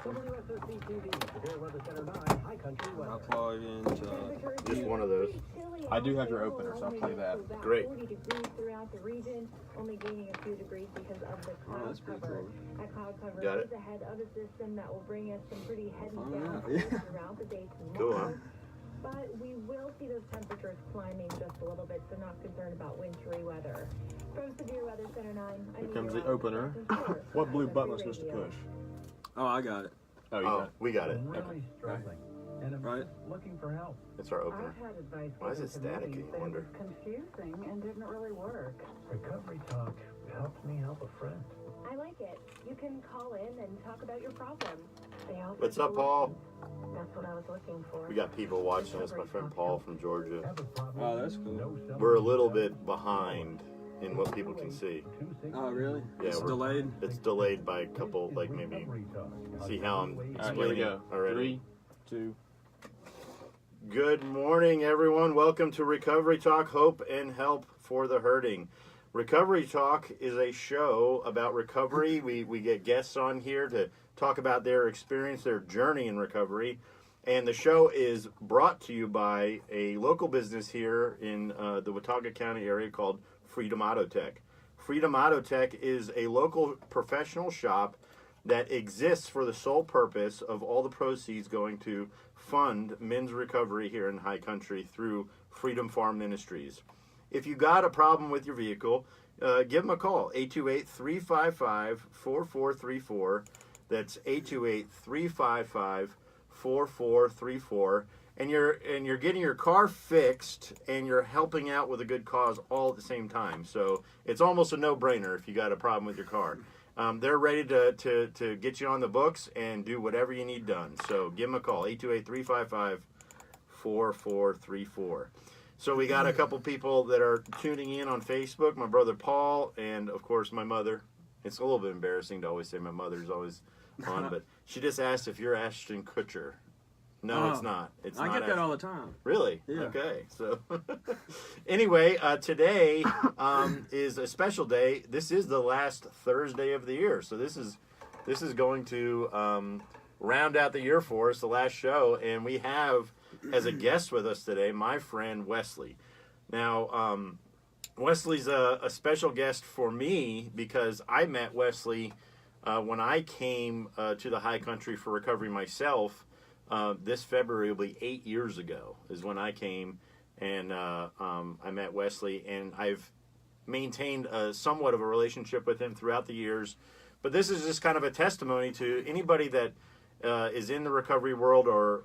I'll plug into Just one of those. I do have your opener, so I'll play that. Great. 40 degrees throughout the region, only gaining a few degrees because of the cloud that's pretty cover. cool. That cloud cover Got is it. ahead of a system that will bring us some pretty heavy Oh, yeah. downpours throughout the day Cool, tomorrow. huh? But we will see those temperatures climbing just a little bit, so not concerned about wintry weather. From Severe Weather Center 9, Here comes the opener. What blue button am I supposed to push? Oh, I got it. Oh, you got it. We got it. Really struggling. And I'm Right. looking for help. It's our opener. I've had advice Why is it given to me, staticky? I but wonder. It was confusing and didn't really work. Recovery Talk helps me help a friend. I like it. You can call in and talk about your problem. They offer What's up, Paul? solutions. That's what I was looking for. We got people watching us. My friend Paul from Georgia. Have a problem? Oh, that's cool. No We're a little bit behind in what people can see. Oh, really? Yeah, It's we're- delayed? It's delayed by a couple, like maybe. Recovery Talk. See how I'm All right, here we explaining go. already. 3, 2. Good morning, everyone. Welcome to Recovery Talk, Hope and Help for the Hurting. Recovery Talk is a show about recovery. We get guests on here to talk about their experience, their journey in recovery. And the show is brought to you by a local business here in the Watauga County area called Freedom Auto Tech. Freedom Auto Tech is a local professional shop that exists for the sole purpose of all the proceeds going to fund men's recovery here in High Country through Freedom Farm Ministries. If you got a problem with your vehicle, give them a call, 828-355-4434. That's 828-355-4434. And you're getting your car fixed and you're helping out with a good cause all at the same time. So it's almost a no-brainer if you got a problem with your car. They're ready to get you on the books and do whatever you need done. So give them a call, 828-355-4434. So we got a couple people that are tuning in on Facebook, my brother Paul, and of course my mother. It's a little bit embarrassing to always say my mother's always on, but she just asked if you're Ashton Kutcher. No, it's not. It's I not get that Ashton. all the time. Really? Yeah. Okay. So, anyway, today is a special day. This is the last Thursday of the year, so this is going to round out the year for us, the last show, and we have as a guest with us today my friend Wesley. Now, Wesley's a special guest for me because I met Wesley when I came to the High Country for recovery myself. This February will be 8 years ago is when I came, and I met Wesley, and I've maintained somewhat of a relationship with him throughout the years. But this is just kind of a testimony to anybody that is in the recovery world, or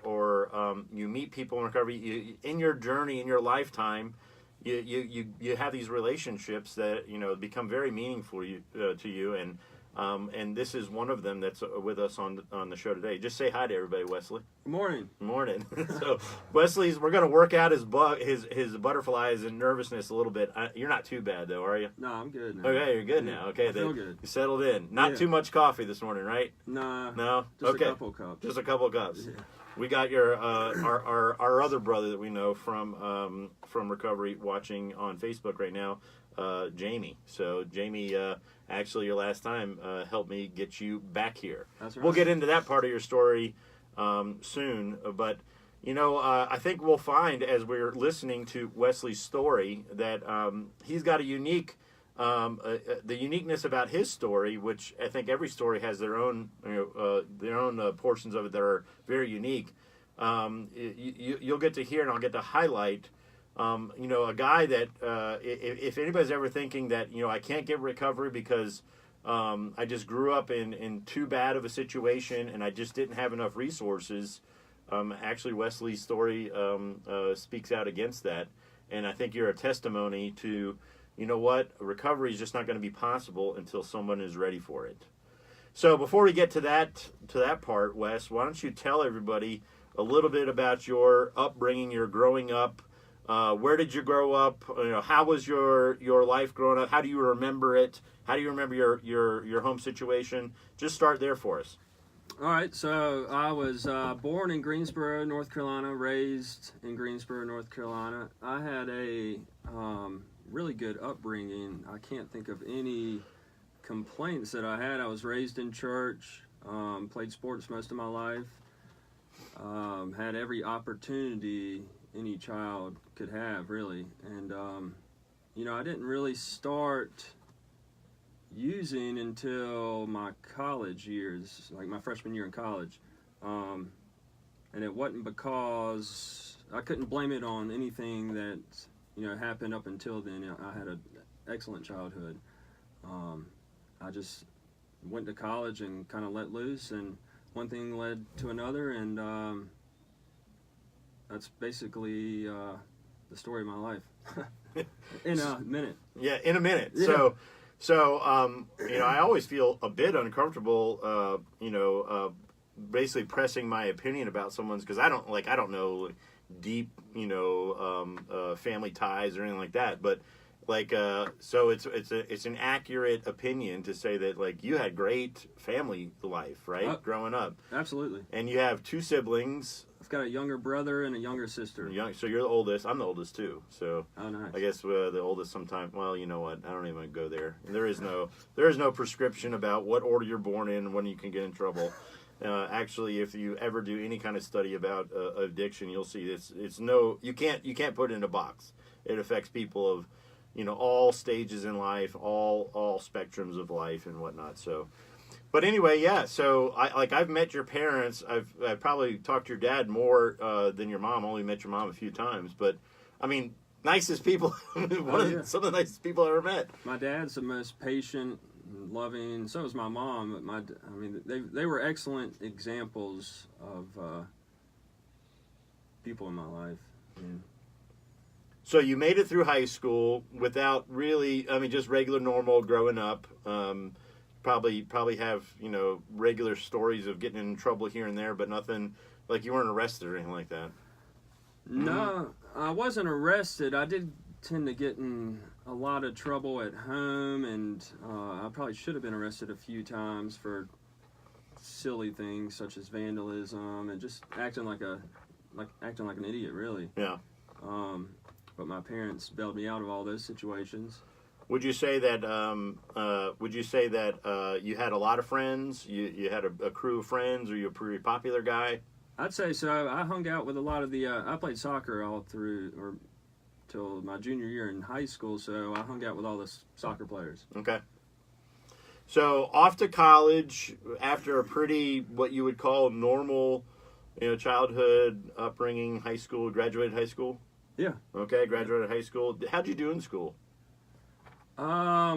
you meet people in recovery. In your journey, in your lifetime, you have these relationships that become very meaningful to you, and this is one of them that's with us on the show today. Just say hi to everybody, Wesley. Good morning. Morning. So Wesley's, we're going to work out his butterflies and nervousness a little bit. You're not too bad though, are you? No, I'm good now. Okay, you're good now. Okay, I feel good. You settled in. Not too much coffee this morning, right? Nah. No. Just Okay. a couple cups. Just a couple cups. Yeah. We got your our other brother that we know from recovery watching on Facebook right now, Jamie. So Jamie, actually your last time helped me get you back here. That's right. We'll get into that part of your story soon, but I think we'll find as we're listening to Wesley's story that he's got a unique. The uniqueness about his story, which I think every story has their own portions of it that are very unique. You'll get to hear, and I'll get to highlight. A guy that if anybody's ever thinking that I can't get recovery because I just grew up in too bad of a situation and I just didn't have enough resources. Actually, Wesley's story speaks out against that, and I think you're a testimony to. You know what? Recovery is just not going to be possible until someone is ready for it. So before we get to that part, Wes, why don't you tell everybody a little bit about your upbringing, your growing up? Where did you grow up? How was your life growing up? How do you remember it? How do you remember your home situation? Just start there for us. All right, so I was born in Greensboro, North Carolina, raised in Greensboro, North Carolina. I had a really good upbringing. I can't think of any complaints that I had. I was raised in church. Played sports most of my life. Had every opportunity any child could have, really. And, I didn't really start using until my college years, like my freshman year in college. And it wasn't because I couldn't blame it on anything that, happened up until then. I had an excellent childhood. I just went to college and kind of let loose, and one thing led to another, and that's basically the story of my life. In a minute. Yeah, in a minute. Yeah. So, I always feel a bit uncomfortable, basically pressing my opinion about someone's, because I don't know deep, family ties or anything like that. But so it's an accurate opinion to say that you had great family life, right? Growing up. Absolutely. And you have 2 siblings. I've got a younger brother and a younger sister. So you're the oldest. I'm the oldest too. So oh, nice. I guess the oldest sometime. Well, you know what? I don't even go there. There is no prescription about what order you're born in and when you can get in trouble. Actually, if you ever do any kind of study about addiction, you'll see you can't put it in a box. It affects people of all stages in life, all spectrums of life and whatnot. So. But anyway, yeah. So I've met your parents. I've probably talked to your dad more than your mom. Only met your mom a few times, but I mean, nicest people. Some of the nicest people I ever met. My dad's the most patient, loving. So is my mom. But they were excellent examples of people in my life. And, so you made it through high school without really, just regular normal growing up. Probably have, regular stories of getting in trouble here and there, but nothing, like you weren't arrested or anything like that. No, I wasn't arrested. I did tend to get in a lot of trouble at home, and I probably should have been arrested a few times for silly things such as vandalism and just acting like an idiot, really. Yeah. But my parents bailed me out of all those situations. Would you say that? You had a lot of friends? You had a crew of friends, or you a pretty popular guy? I'd say so. I hung out with a lot of the. I played soccer all through or till my junior year in high school, so I hung out with all the soccer players. Okay. So off to college after a pretty what you would call normal, childhood upbringing, high school, graduated high school. Yeah. Okay, graduated high school. How'd you do in school? I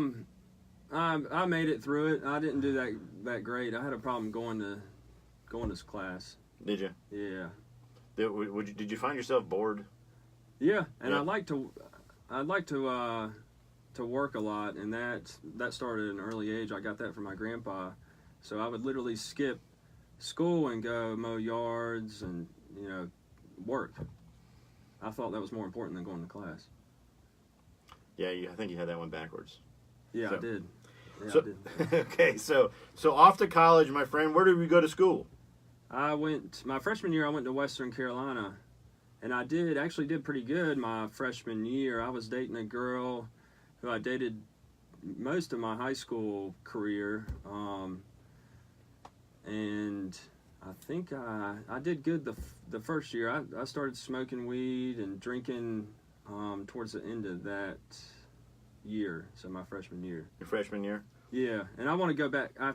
made it through it. I didn't do that great. I had a problem going to class. Did you? Yeah. Did you find yourself bored? Yeah, and Yeah. I'd like to work a lot, and that started at an early age. I got that from my grandpa, so I would literally skip school and go mow yards and work. I thought that was more important than going to class. Yeah, I think you had that one backwards. Yeah, So- I did. Yeah, So, I did. okay, so off to college, my friend. Where did we go to school? My freshman year, I went to Western Carolina, and I actually did pretty good my freshman year. I was dating a girl who I dated most of my high school career, and I think I did good the first year. I started smoking weed and drinking towards the end of that year, so my freshman year. Your freshman year? Yeah, and I want to go back. I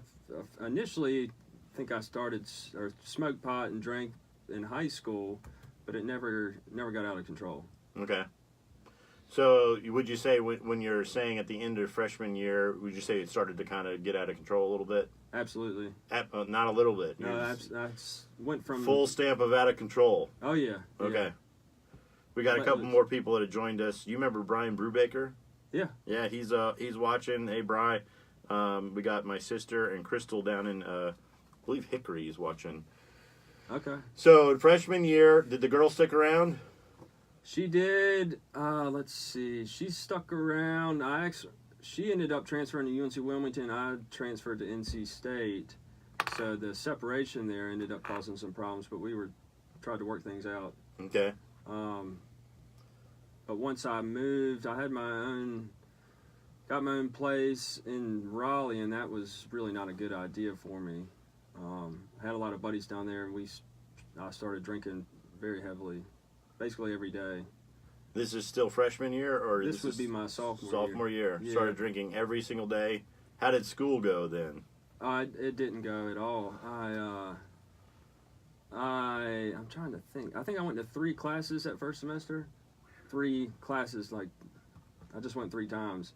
initially think I started or smoked pot and drank in high school, but it never got out of control. Okay. So would you say when you're saying at the end of freshman year, would you say it started to kind of get out of control a little bit? Absolutely. Not a little bit. No, I went from Full stamp of out of control. Oh yeah. Okay. Yeah. We got a couple more people that have joined us. You remember Brian Brubaker? Yeah. Yeah, he's watching. Hey, Bri. We got my sister and Crystal down in, I believe Hickory is watching. Okay. So freshman year, did the girl stick around? She did. Let's see. She stuck around. She ended up transferring to UNC Wilmington. I transferred to NC State. So the separation there ended up causing some problems, but we tried to work things out. Okay. But once I moved, I had got my own place in Raleigh, and that was really not a good idea for me. I had a lot of buddies down there, and I started drinking very heavily, basically every day. This is still freshman year, or this would be my sophomore year? Yeah. Started drinking every single day. How did school go then? It didn't go at all. I'm trying to think. I think I went to 3 classes that first semester. 3 classes, like, I just went 3 times.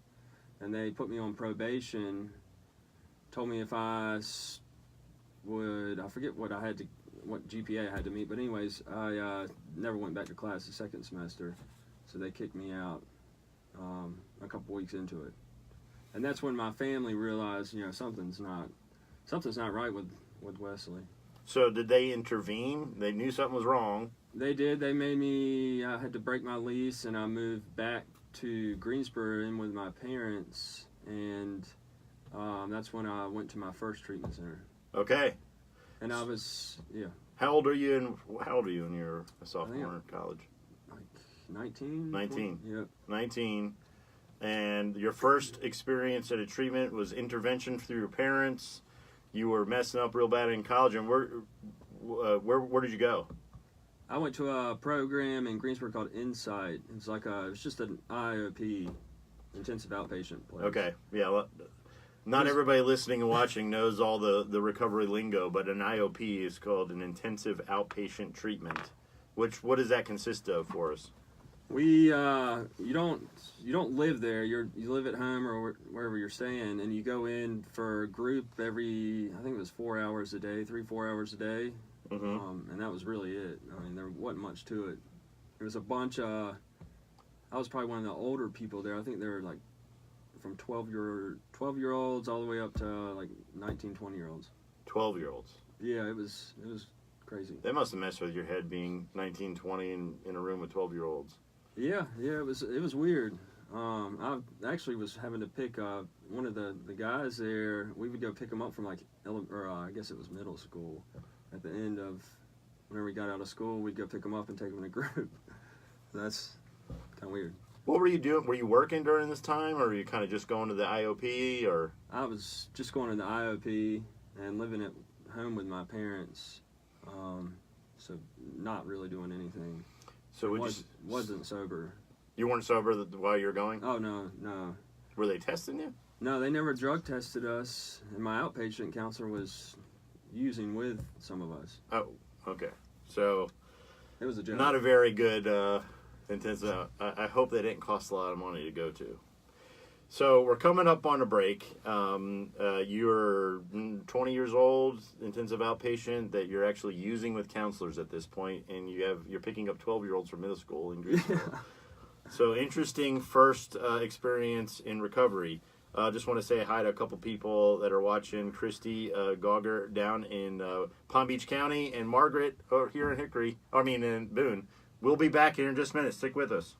And they put me on probation, told me if I forget what GPA I had to meet, but anyways, I never went back to class the second semester, so they kicked me out a couple weeks into it. And that's when my family realized, something's not right with Wesley. So did they intervene? They knew something was wrong. They did. They made me, I had to break my lease, and I moved back to Greensboro in with my parents, and that's when I went to my first treatment center. Okay. And I was, How old are you in your sophomore in college? Like 19. 19. 20? Yep. 19. And your first experience at a treatment was intervention through your parents. You were messing up real bad in college, and where did you go? I went to a program in Greensboro called Insight. It was just an IOP, intensive outpatient place. Okay, yeah. Not everybody listening and watching knows all the recovery lingo, but an IOP is called an intensive outpatient treatment. What does that consist of for us? You don't live there. You live at home or wherever you're staying, and you go in for a group I think it was 4 hours a day, 3-4 hours a day. Mm-hmm. And that was really it. I mean, there wasn't much to it. There was a bunch of, I was probably one of the older people there. I think they were like from 12-year-olds all the way up to like 19, 20-year-olds. 12-year-olds. Yeah, it was crazy. That must have messed with your head being 19, 20 in a room with 12-year-olds. Yeah, it was weird. I actually was having to pick one of the guys there. We would go pick him up from like I guess it was middle school. At the end of whenever we got out of school, we'd go pick him up and take him in a group. That's kind of weird. What were you doing? Were you working during this time, or were you kind of just going to the IOP, or? I was just going to the IOP and living at home with my parents, so not really doing anything. So wasn't sober. You weren't sober while you were going? Oh, no. Were they testing you? No, they never drug tested us, and my outpatient counselor was using with some of us. Oh, okay. So it was a joke. Not a very good intensive. I hope they didn't cost a lot of money to go to. So we're coming up on a break. You're 20 years old, intensive outpatient that you're actually using with counselors at this point, and you're picking up 12-year-olds from middle school in Greensboro. So interesting first experience in recovery. Just want to say hi to a couple people that are watching. Christy Gauger down in Palm Beach County, and Margaret here in Boone. We'll be back here in just a minute. Stick with us.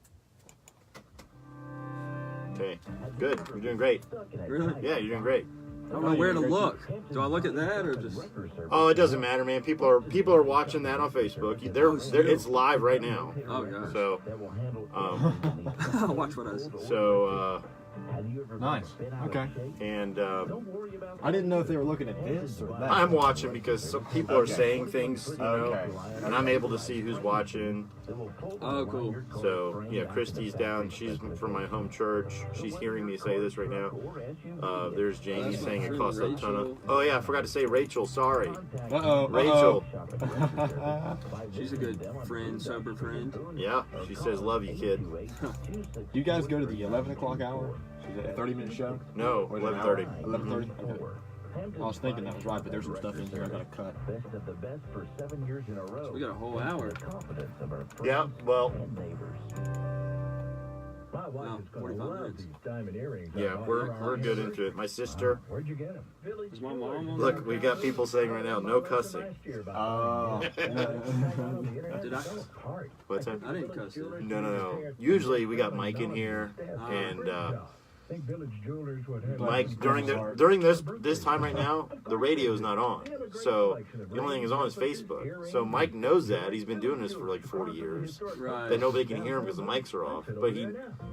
Okay, good. You're doing great. Really? Yeah, you're doing great. I don't know where to look. Do I look at that or just? Oh, it doesn't matter, man. People are watching that on Facebook. It's live right now. Oh gosh. So, I'll watch what I say. So. Nice. Okay. And I didn't know if they were looking at this or that. I'm watching because some people are saying things, and I'm able to see who's watching. Oh, cool. So, yeah, Christy's down. She's from my home church. She's hearing me say this right now. There's Jamie saying it costs a ton of... Oh, yeah, I forgot to say Rachel. Sorry. Uh-oh. Rachel. She's a good friend, sober friend. Yeah, she says, love you, kid. Do you guys go to the 11 o'clock hour? Is it a 30-minute show? No, 11:30. 11:30? Okay. I was thinking that was right, but there's some stuff in here I gotta cut. So we got a whole hour. Yeah, well... Wow, 45 minutes. Yeah, we're good into it. My sister... Is my mom on Look, we got people saying right now, no cussing. Oh. Did I? What's that? I didn't cuss it. No. Usually we got Mike in here, and Think Village Jewelers would have Mike, during this time right now, the radio is not on. So the only thing is on is Facebook. So Mike knows that. He's been doing this for like 40 years. Right. That nobody can hear him because the mics are off. But he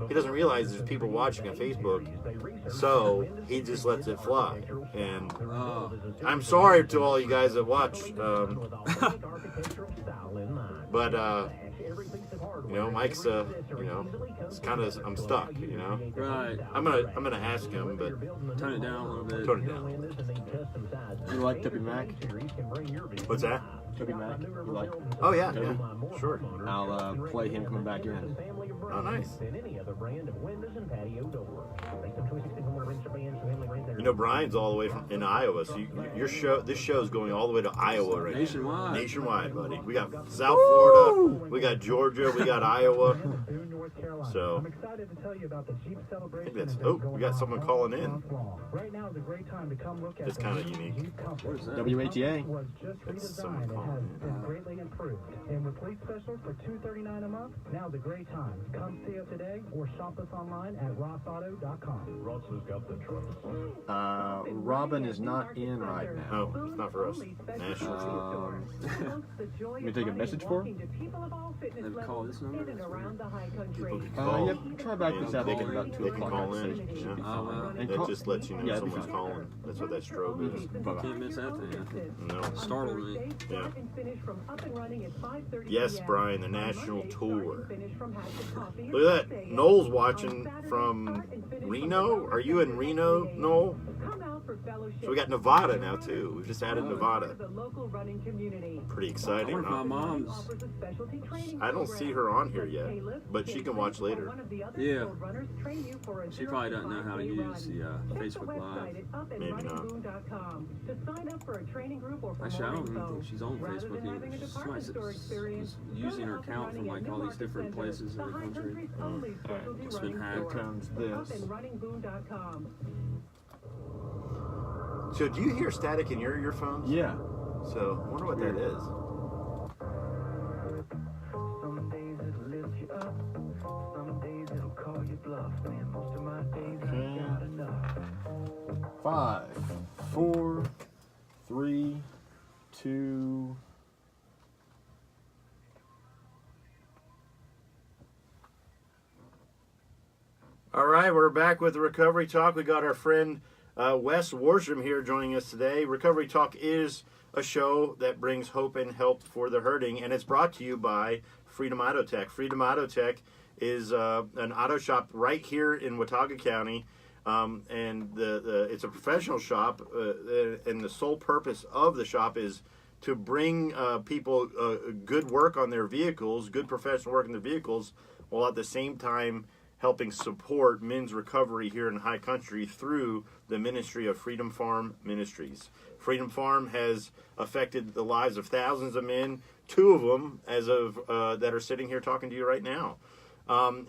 doesn't realize there's people watching on Facebook. So he just lets it fly. And I'm sorry to all you guys that watch. But Mike's it's kind of, I'm stuck. Right. I'm gonna ask him, but Turn it down a little bit. turn it down. You like Toby Mac? What's that? Toby Mac? You like? Oh yeah, sure. I'll play him coming back in. Oh nice. Brian's all the way from in Iowa, so this show is going all the way to Iowa right Nationwide. now. Nationwide, buddy. We got South Florida, we got Georgia, we got Iowa. So I'm excited to tell you about the Jeep celebration. we got someone calling in. Right now is a great time to come look at It's kind of unique. What is that? WATA. was just It's someone redesigned and calling has been greatly improved. And with fleet specials for $239 a month, now's a great time. Come see us today or shop us online at rossauto.com. Ross has got the trucks. Robin is not in right now. Oh, it's not for us. National. Let me take a message for her? Maybe call this number. People can call. Try back this They afternoon can, about 2 they can o'clock. call I'd say. in. Should Yeah. be Oh, fine. well. And That call- just lets you know Yeah, it'd be someone's fine. calling. That's what that strobe is. Bye-bye. Can't miss that thing. No. Startled me. Yeah. Yes, Brian, the national tour. Look at that. Noel's watching from Reno. Are you in Reno, Noel? So we got Nevada now too. We've just added Nevada. Pretty I exciting, wonder if my huh? mom's. I don't see her on here yet, but she can watch later. Yeah. She probably doesn't know how to use the Facebook Live. Maybe not. Actually, I don't even think she's on Facebook either. She's just using her account from like all these different places in the country. It's been Here hacked. comes this. So do you hear static in your earphones? Yeah. So I wonder what that is. Some days it'll lift you up, some days it'll call you bluff. Man, most of my days I've got enough. 5, 4, 3, 2. All right, we're back with the Recovery Talk. We got our friend Wes Worsham here joining us today. Recovery Talk is a show that brings hope and help for the hurting, and it's brought to you by Freedom Auto Tech. Freedom Auto Tech is an auto shop right here in Watauga County, and it's a professional shop, and the sole purpose of the shop is to bring people good work on their vehicles, good professional work on their vehicles, while at the same time helping support men's recovery here in High Country through the ministry of Freedom Farm Ministries. Freedom Farm has affected the lives of thousands of men, 2 of them as of that are sitting here talking to you right now.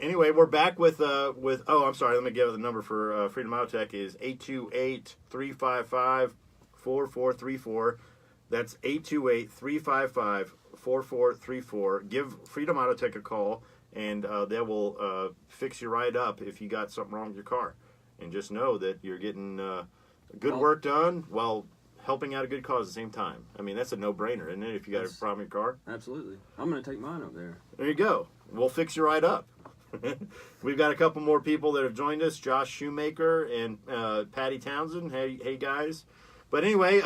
Anyway, we're back with I'm sorry, let me give the number for Freedom Auto Tech is 828-355-4434. That's 828-355-4434. Give Freedom Auto Tech a call, and they will fix you right up if you got something wrong with your car. And just know that you're getting good work done while helping out a good cause at the same time. I mean, that's a no-brainer, isn't it, if you got a problem with your car? Absolutely. I'm going to take mine up there. There you go. We'll fix you right up. We've got a couple more people that have joined us, Josh Shoemaker and Patty Townsend. Hey guys. But anyway,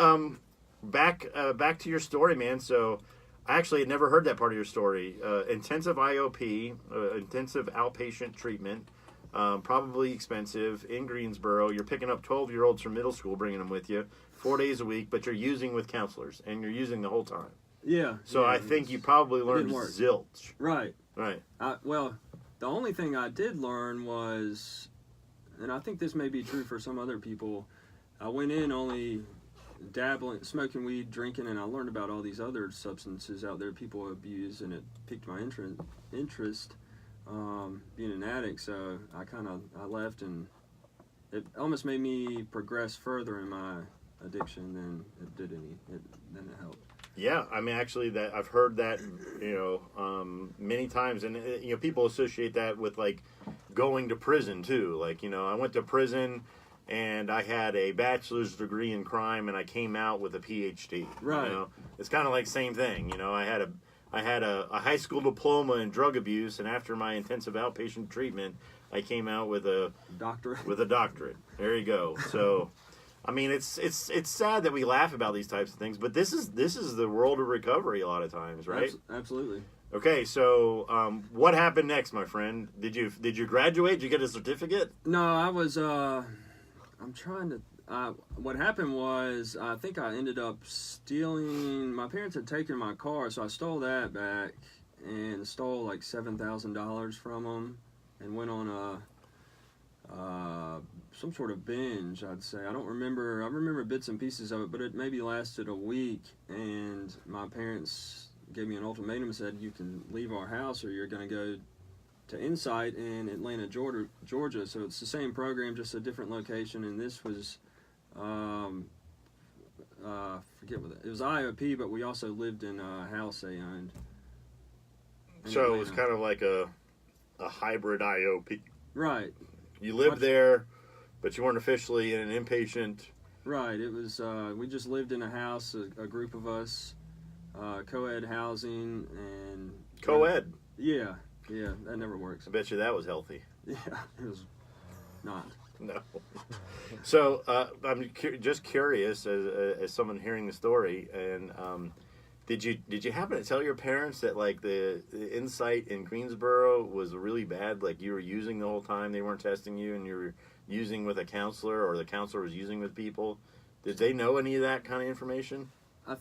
back to your story, man. So I actually had never heard that part of your story. Intensive IOP, intensive outpatient treatment, probably expensive, in Greensboro. You're picking up 12-year-olds from middle school, bringing them with you 4 days a week, but you're using with counselors, and you're using the whole time. Yeah. So yeah, I think you probably learned didn't work. zilch. Right. Right. Well, the only thing I did learn was, and I think this may be true for some other people, I went in only dabbling, smoking weed, drinking, and I learned about all these other substances out there people abuse, and it piqued my interest being an addict. So I left, and it almost made me progress further in my addiction than it helped. Yeah, I mean, actually, that I've heard that, many times, and people associate that with going to prison too. Like, I went to prison and I had a bachelor's degree in crime and I came out with a PhD. Right. It's kind of like same thing. I had a high school diploma in drug abuse, and after my intensive outpatient treatment, I came out with a doctorate. With a doctorate. There you go. So, I mean, it's sad that we laugh about these types of things, but this is the world of recovery a lot of times, right? Absolutely. Okay, so what happened next, my friend? Did you graduate? Did you get a certificate? No, I was. I'm trying to. What happened was, I think I ended up stealing. My parents had taken my car, so I stole that back and stole like $7,000 from them, and went on some sort of binge, I'd say. I don't remember. I remember bits and pieces of it, but it maybe lasted a week. And my parents gave me an ultimatum and said, "You can leave our house, or you're going to go to Insight in Atlanta, Georgia." So it's the same program, just a different location. And this was, forget what it was, IOP, but we also lived in a house they owned. So it was kind of like a hybrid IOP. Right. You lived there, but you weren't officially in an inpatient. Right. It was, we just lived in a house, a group of us, co-ed housing, and... Co-ed? Yeah, that never works. I bet you that was healthy. Yeah, it was not. No. So, I'm just curious, as someone hearing the story, and did you happen to tell your parents that, like, the Insight in Greensboro was really bad? Like, you were using the whole time, they weren't testing you, and you were using with a counselor, or the counselor was using with people? Did they know any of that kind of information? I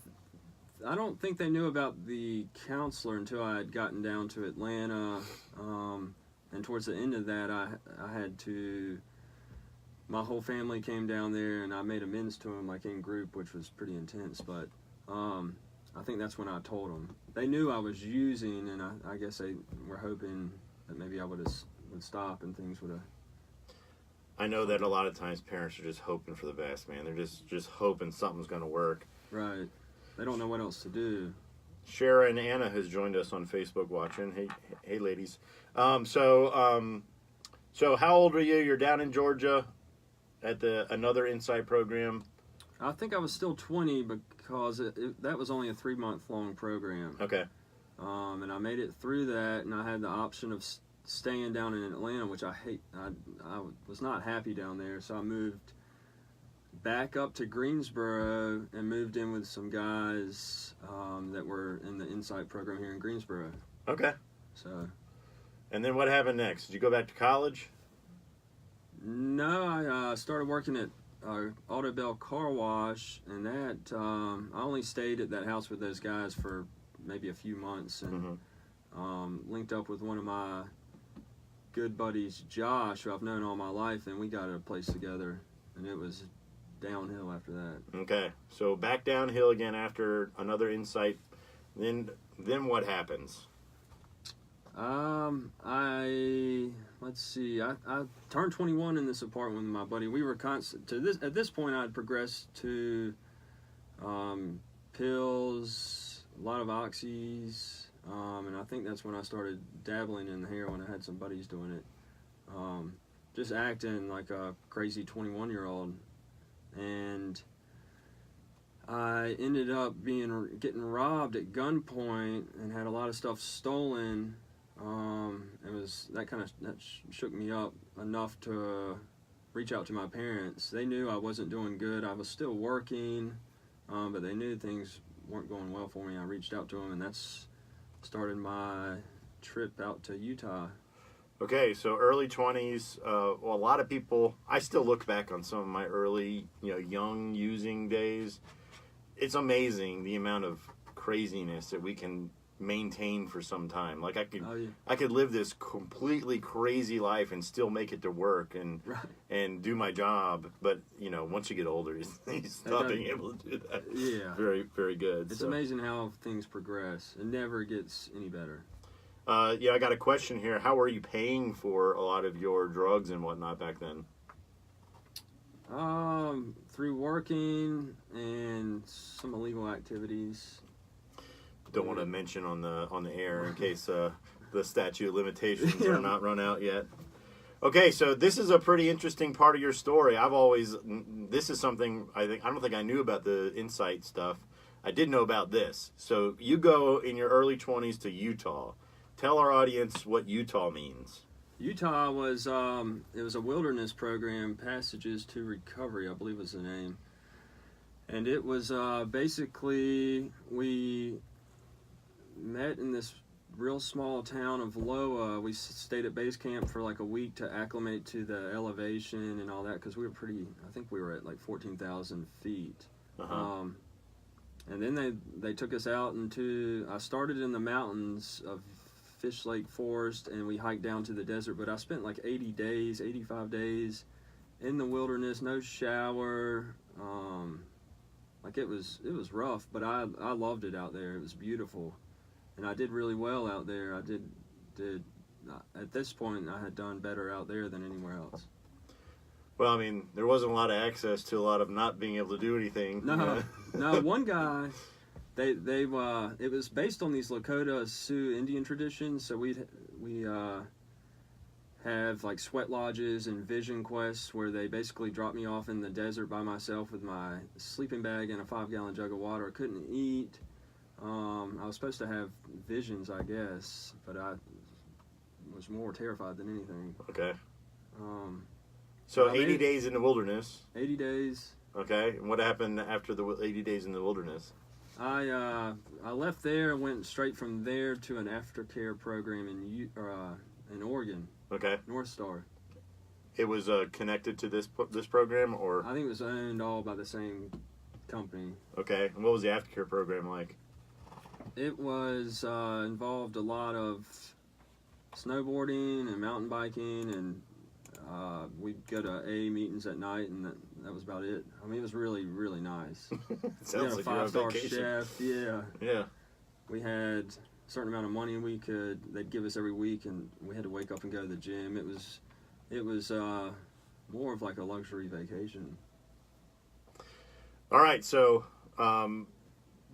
don't think they knew about the counselor until I had gotten down to Atlanta, and towards the end of that, I had to... My whole family came down there, and I made amends to them, like, in group, which was pretty intense, but I think that's when I told them. They knew I was using, and I guess they were hoping that maybe I would stop and things would have... I know that a lot of times parents are just hoping for the best, man. They're just hoping something's going to work. Right. They don't know what else to do. Sharon Anna has joined us on Facebook watching. Hey, ladies. So how old are you? You're down in Georgia at another Insight program. I think I was still 20 because that was only a 3-month-long program. Okay. And I made it through that, and I had the option of staying down in Atlanta, which I hate. I was not happy down there, so I moved back up to Greensboro and moved in with some guys that were in the Insight program here in Greensboro. Okay. So. And then what happened next? Did you go back to college? No, I started working at Auto Bell Car Wash, and that I only stayed at that house with those guys for maybe a few months, and linked up with one of my good buddies, Josh, who I've known all my life, and we got a place together, and it was downhill after that. Okay, so back downhill again after another Insight. Then what happens? Let's see. I turned 21 in this apartment with my buddy. We were at this point I'd progressed to pills, a lot of oxys, and I think that's when I started dabbling in the heroin. I had some buddies doing it, just acting like a crazy 21-year-old, and I ended up getting robbed at gunpoint and had a lot of stuff stolen. That shook me up enough to reach out to my parents. They knew I wasn't doing good. I was still working, but they knew things weren't going well for me. I reached out to them, and that's started my trip out to Utah. Okay, so early 20s. A lot of people, I still look back on some of my early, young using days. It's amazing the amount of craziness that we can maintain for some time. Like I could live this completely crazy life and still make it to work and do my job. But once you get older, you stop being able to do that. Yeah, very, very good. It's amazing how things progress. It never gets any better. I got a question here. How were you paying for a lot of your drugs and whatnot back then? Through working and some illegal activities. Don't want to mention on the air in case the statute of limitations are not run out yet. Okay, so this is a pretty interesting part of your story. This is something I don't think I knew about the Insight stuff. I did know about this. So you go in your early 20s to Utah. Tell our audience what Utah means. Utah was it was a wilderness program, Passages to Recovery, I believe was the name. And it was basically, we met in this real small town of Loa. We stayed at base camp for like a week to acclimate to the elevation and all that, because we were I think we were at like 14,000 feet. Uh-huh. And then they took us out I started in the mountains of Fish Lake Forest, and we hiked down to the desert, but I spent like 85 days in the wilderness, no shower. Like it was rough, but I loved it out there. It was beautiful, and I did really well out there. I did at this point I had done better out there than anywhere else. Well, I mean, there wasn't a lot of access to a lot of not being able to do anything. No, no. One guy, it was based on these Lakota Sioux Indian traditions. So we have like sweat lodges and vision quests where they basically drop me off in the desert by myself with my sleeping bag and a 5-gallon jug of water. I couldn't eat. I was supposed to have visions, I guess, but I was more terrified than anything. Okay. So 80 made days in the wilderness. 80 days. Okay. And what happened after the 80 days in the wilderness? I left there and went straight from there to an aftercare program in Oregon. Okay. North Star. It was connected to this program, or? I think it was owned all by the same company. Okay. And what was the aftercare program like? It was involved a lot of snowboarding and mountain biking, and we'd go to AA meetings at night, and that was about it. I mean, it was really, really nice. Sounds like we had a 5-star vacation. chef. Yeah. Yeah. We had a certain amount of money they'd give us every week, and we had to wake up and go to the gym. It was more of like a luxury vacation. All right, so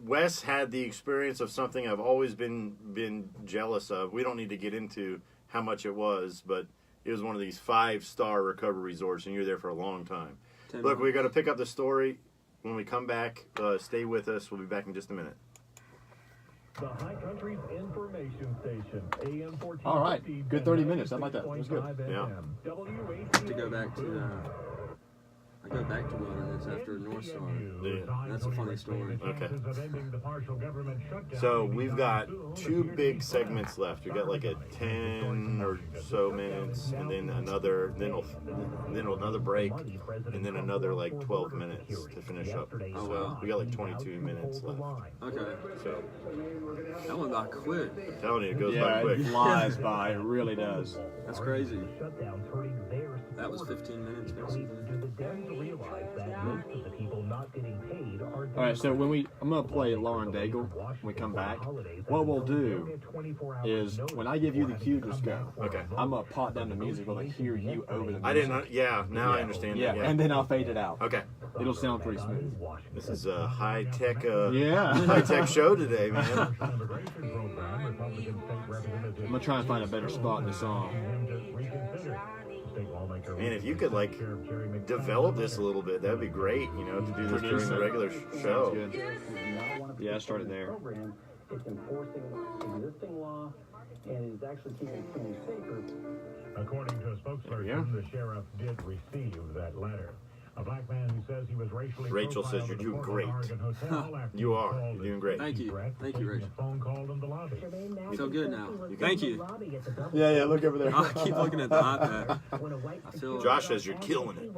Wes had the experience of something I've always been jealous of. We don't need to get into how much it was, but it was one of these 5-star recovery resorts, and you're there for a long time. Look, we're going to pick up the story when we come back. Stay with us. We'll be back in just a minute. The High Country's information station, AM 14. All right, good 30 minutes. How about that? That was good. Yeah. To go back to I go back to wilderness after North Star. Yeah. That's a funny story. Okay. So we've got 2 big segments left. We got like a 10 or so minutes, and then another break, and then another like 12 minutes to finish up. Oh, So wow. we got like 22 minutes left. Okay. So That one got quick. I'm telling you, it goes by Yeah, quick. it flies by. It really does. That's crazy. That was 15 minutes, basically. All right, so I'm gonna play Lauren Daigle when we come back. What we'll do is when I give you the cue, just go. Okay. I'm gonna pot down the music while I hear you over the music. I didn't. Yeah. Now I understand. Yeah, that, and then I'll fade it out. Okay. It'll sound pretty smooth. This is a high-tech, Yeah. high-tech show today, man. I'm gonna try and find a better spot in the song. Man, if you could like develop this a little bit, that'd be great. You know, to do this during the regular show. Sounds good. Yeah, I started there. It's enforcing existing law and is actually keeping cities safer. According to a spokesperson, the sheriff did receive that letter. A black man who says he was racially Rachel says you're doing great. You are. You're doing great. Thank you. Thank you, Rachel. Phone call in the lobby. I feel good now. Thank you. Yeah, look over there. I keep looking at the iPad. I feel Josh says you're killing it.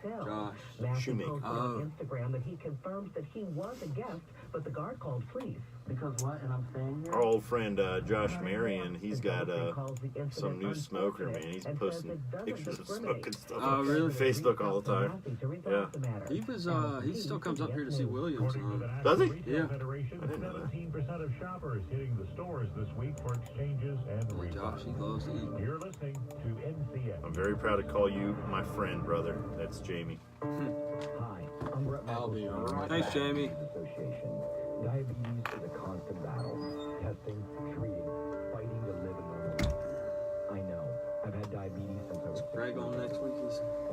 Josh. Shoemaker. Oh. Instagram that he confirms that he was a guest, but the guard called police. Because what? And I'm saying here? Our old friend Josh Marion, he's got some new smoker, man. He's posting pictures of smoking stuff Oh, on really? Facebook all the time. Yeah. He still comes up here to see Williams. Does he? Yeah. I didn't know that. 17% of shoppers hitting the stores this week for exchanges and Josh, he loves to eat. You're listening to NCN. I'm very proud to call you my friend, brother. That's Jamie. Hi, I'm Brett I'll be Michaels, right Thanks, back. Jamie. Association. Diabetes is a constant battle. Testing, treating, fighting to live a normal life. I know. I've had diabetes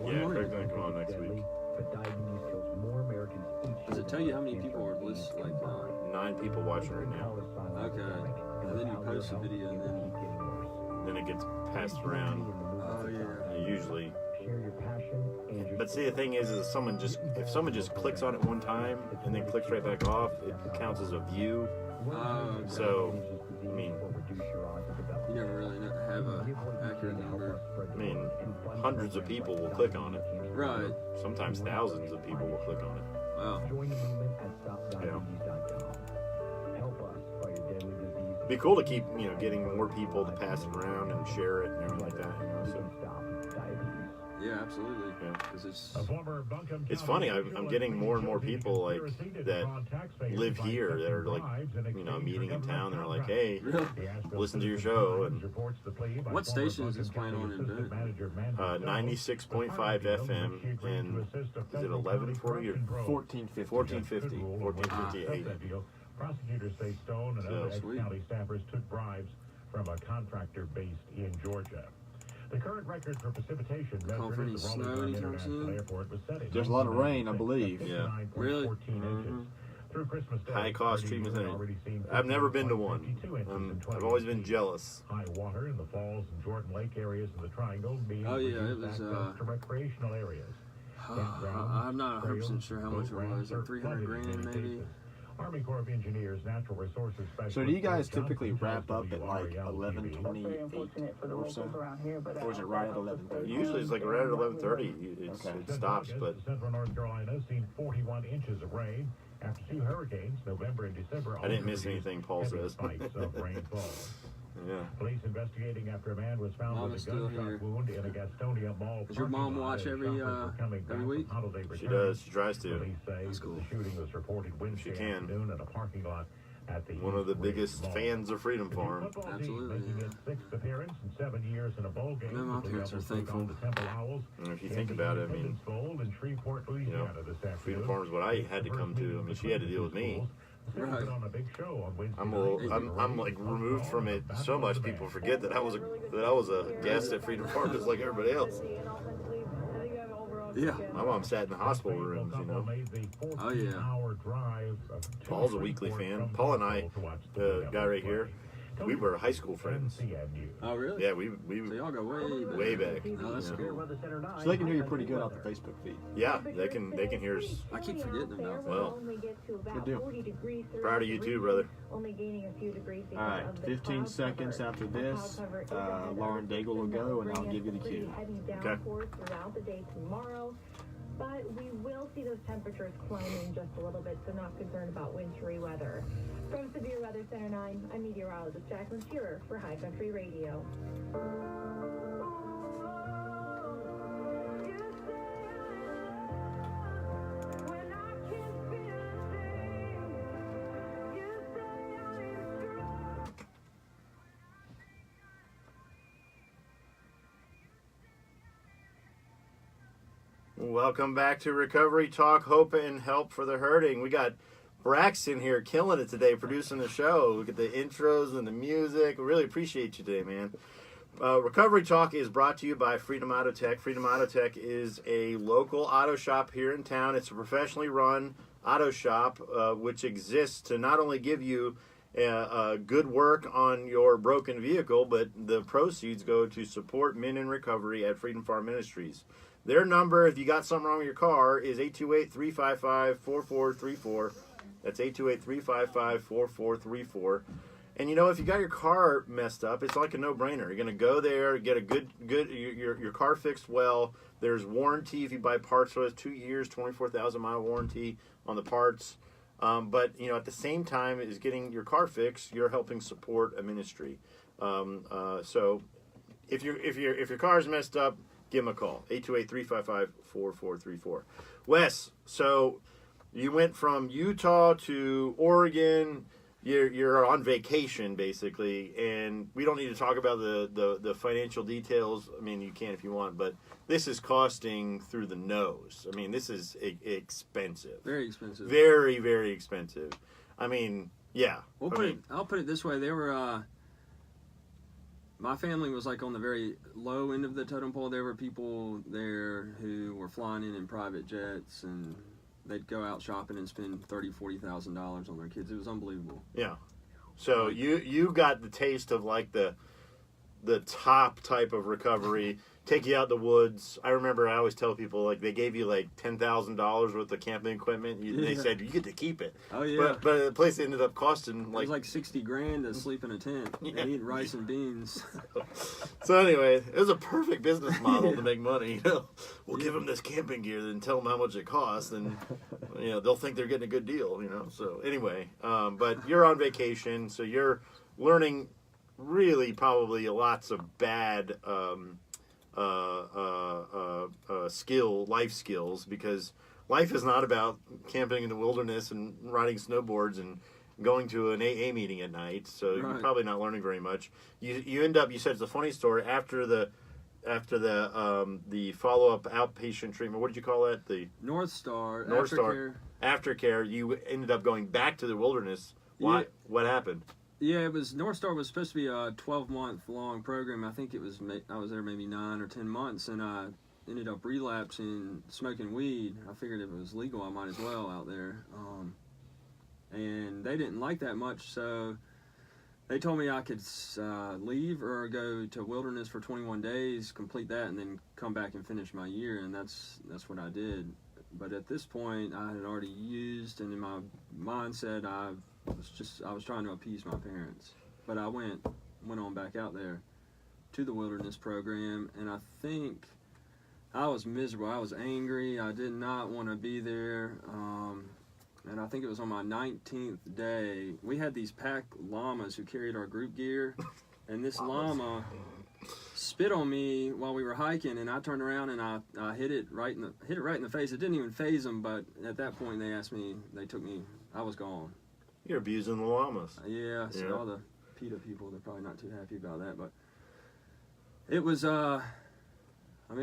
Yeah, morning. Craig's gonna come on next week. But diabetes kills more Americans each Does it tell you how many people are listening? Like, 9 people watching right now. okay. And then you post a video, and Then it gets passed around. oh yeah. Usually. Share your passion and your But see, the thing is if someone just clicks on it one time and then clicks right back off, it counts as a view. Oh, okay. So, I mean, you never really have a accurate number. I mean, hundreds of people will click on it. Right. Sometimes thousands of people will click on it. Wow. Join the movement at stopdiabetes.com. Help us fight a deadly disease. It'd be cool to keep, getting more people to pass it around and share it and everything like that. So. Stop diabetes. Yeah, absolutely. Yeah. Because It's funny. I'm getting more and more people like that live here that are like, meeting in town. They're like, hey, listen to your show. And what station is this playing on in Boone? 96.5 FM and is it 1140 or 1450. 1450? 1450 Prosecutors say Stone and other sweet. ex-county staffers took bribes from a contractor based in Georgia. The current record for precipitation Call for measured any at the snow Raleigh anytime International soon? Airport was set at There's a lot of rain, I believe. Yeah. Really? 14 inches. Through Christmas Day, High cost 30 treatment had center. already seen I've never been to one. 52 inches in I've always been 2018. jealous. High water in the falls and Jordan Lake areas of the Triangle means Oh, yeah, it reduced was, access to recreational areas. I'm not 100% sure how much it was. Like 300 grand, maybe. Army Corps of Engineers, Natural Resources Specialist. So do you guys Johnson typically wrap up at like WRL-TV. 11:28 or so? Or is it right at 11:30? Usually it's like right at 11:30. Okay. It stops, but Central North Carolina has seen 41 inches of rain after 2 hurricanes, November and December. I didn't miss anything Paul heavy says. spikes of rainfall. yeah. Police investigating after a man was found Mom with is a still gunshot here. wound in a Gastonia mall. Does your mom parking lot watch as every, shoppers were coming back every from week? holiday She returns. does. She tries to. Police say That's cool. the shooting was reported Wednesday She can. afternoon at a parking lot at the One of the East Ridge biggest Mall. fans of Freedom The Farm. football team Absolutely, making yeah. its 6th appearance in 7 years in a bowl game. No, my The parents Rebels are take on thankful. the Temple Owls And if you in think the about it, I mean, Independence Bowl in Shreveport, Louisiana this afternoon. Freedom Farm is what I had to come to. I mean, she had to deal with me. Right. Put on a big show on Wednesday I'm night. I'm like removed from it so much. People forget that I was a guest at Freedom Farm just like everybody else. Yeah. My mom sat in the hospital rooms, Oh, yeah. Paul's a weekly fan. Paul and I, the guy right here, we were high school friends. Oh, really? Yeah, we So y'all go way way back. back. Oh, that's Yeah. cool. So they can hear you pretty good off the Facebook feed. Yeah, they can hear us. I keep forgetting about that. Well, good deal. Proud of you too, brother. Only gaining a few degrees All right, 15 seconds after this, Lauren Daigle will go, and I'll give you the cue. Okay. Throughout the day tomorrow, but we will see those temperatures climbing just a little bit, so not concerned about wintry weather. From Severe Weather Center 9, I'm meteorologist Jacqueline Shearer for High Country Radio. Welcome back to Recovery Talk, Hope and Help for the Hurting. We got Braxton here killing it today, producing the show. Look at the intros and the music. We really appreciate you today, man. Recovery Talk is brought to you by Freedom Auto Tech. Freedom Auto Tech is a local auto shop here in town. It's a professionally run auto shop which exists to not only give you good work on your broken vehicle, but the proceeds go to support men in recovery at Freedom Farm Ministries. Their number, if you got something wrong with your car, is 828-355-4434. That's 828-355-4434. And if you got your car messed up, it's like a no-brainer. You're going to go there, get a good your car fixed well. There's warranty if you buy parts. So it's 2 years, 24,000-mile warranty on the parts. But at the same time as getting your car fixed, you're helping support a ministry. So if your car's messed up, give them a call, 828-355-4434. Wes, so you went from Utah to Oregon. You're on vacation, basically, and we don't need to talk about the financial details. I mean, you can if you want, but this is costing through the nose. I mean, this is expensive. Very expensive. Very, very expensive. I mean, yeah. I'll put it this way. They were my family was like on the very low end of the totem pole. There were people there who were flying in private jets, and they'd go out shopping and spend $30,000-$40,000 on their kids. It was unbelievable. Yeah. So you got the taste of like the top type of recovery. Take you out the woods. I remember I always tell people, like, they gave you like $10,000 worth of camping equipment. They said you get to keep it. Oh yeah. But the place ended up costing it was like $60,000 to sleep in a tent and eat rice and beans. So anyway, it was a perfect business model to make money. We'll give them this camping gear, then tell them how much it costs, and they'll think they're getting a good deal. So anyway, but you're on vacation, so you're learning really probably lots of bad life skills, because life is not about camping in the wilderness and riding snowboards and going to an AA meeting at night. So Right. you're probably not learning very much. You end up, you said it's a funny story, after the follow up outpatient treatment. What did you call that? The North Star aftercare. You ended up going back to the wilderness. Why? Yeah. What happened? Yeah, North Star was supposed to be a 12-month long program. I think I was there maybe 9 or 10 months, and I ended up relapsing, smoking weed. I figured if it was legal, I might as well out there. And they didn't like that much, so they told me I could leave or go to wilderness for 21 days, complete that, and then come back and finish my year. And that's what I did. But at this point, I had already used, and in my mindset, I was trying to appease my parents. But I went on back out there to the wilderness program, and I think I was miserable. I was angry. I did not want to be there. And I think it was on my 19th day. We had these pack llamas who carried our group gear, and this llama spit on me while we were hiking, and I turned around and I hit it right in the face. It didn't even faze them, but at that point they took me. I was gone. You're abusing the llamas. Yeah, so all the PETA people, they're probably not too happy about that, but it was it